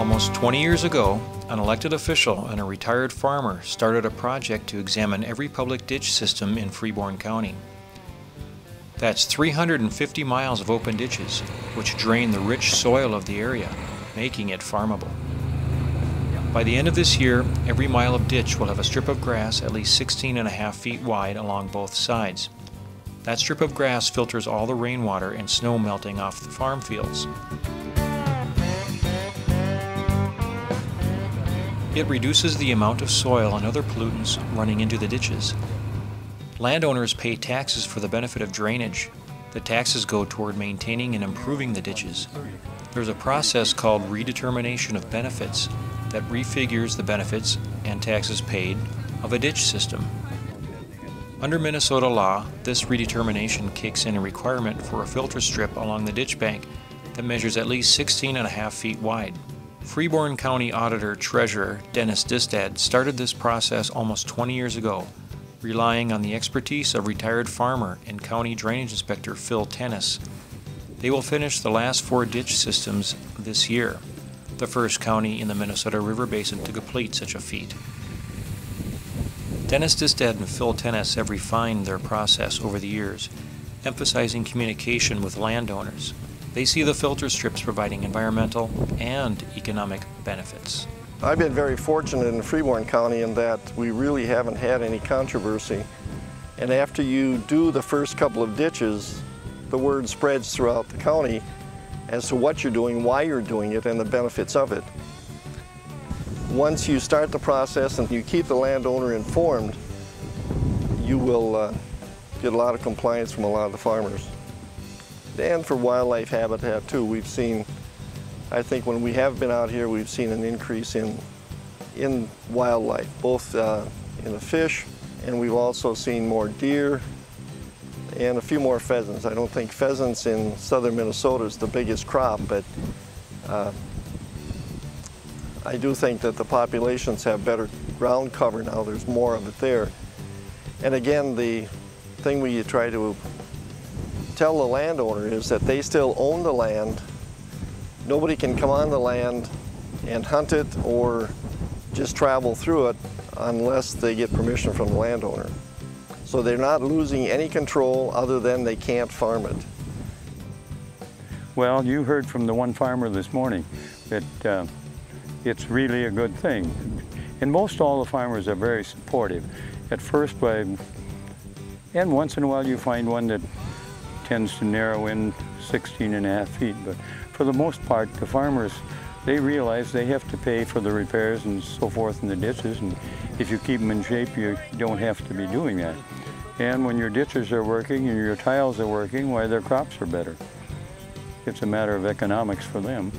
Almost 20 years ago, an elected official and a retired farmer started a project to examine every public ditch system in Freeborn County. That's 350 miles of open ditches, which drain the rich soil of the area, making it farmable. By the end of this year, every mile of ditch will have a strip of grass at least 16.5 feet wide along both sides. That strip of grass filters all the rainwater and snow melting off the farm fields. It reduces the amount of soil and other pollutants running into the ditches. Landowners pay taxes for the benefit of drainage. The taxes go toward maintaining and improving the ditches. There's a process called redetermination of benefits that refigures the benefits and taxes paid of a ditch system. Under Minnesota law, this redetermination kicks in a requirement for a filter strip along the ditch bank that measures at least 16.5 feet wide. Freeborn County Auditor-Treasurer Dennis Distad started this process almost 20 years ago, relying on the expertise of retired farmer and county drainage inspector Phil Tennis. They will finish the last 4 ditch systems this year, the first county in the Minnesota River Basin to complete such a feat. Dennis Distad and Phil Tennis have refined their process over the years, emphasizing communication with landowners. They see the filter strips providing environmental and economic benefits. I've been very fortunate in Freeborn County in that we really haven't had any controversy. And after you do the first couple of ditches, the word spreads throughout the county as to what you're doing, why you're doing it, and the benefits of it. Once you start the process and you keep the landowner informed, you will get a lot of compliance from a lot of the farmers. And for wildlife habitat too, we've seen, I think when we have been out here, we've seen an increase in wildlife, both in the fish, and we've also seen more deer and a few more pheasants. I don't think pheasants in southern Minnesota is the biggest crop, but I do think that the populations have better ground cover now. There's more of it there. And again, the thing we try to tell the landowner is that they still own the land. Nobody can come on the land and hunt it or just travel through it unless they get permission from the landowner. So they're not losing any control other than they can't farm it. Well, you heard from the one farmer this morning that it's really a good thing. And most all the farmers are very supportive. At first, and once in a while you find one that tends to narrow in 16.5 feet, but for the most part, the farmers, they realize they have to pay for the repairs and so forth in the ditches, and if you keep them in shape, you don't have to be doing that. And when your ditches are working and your tiles are working, why, their crops are better. It's a matter of economics for them.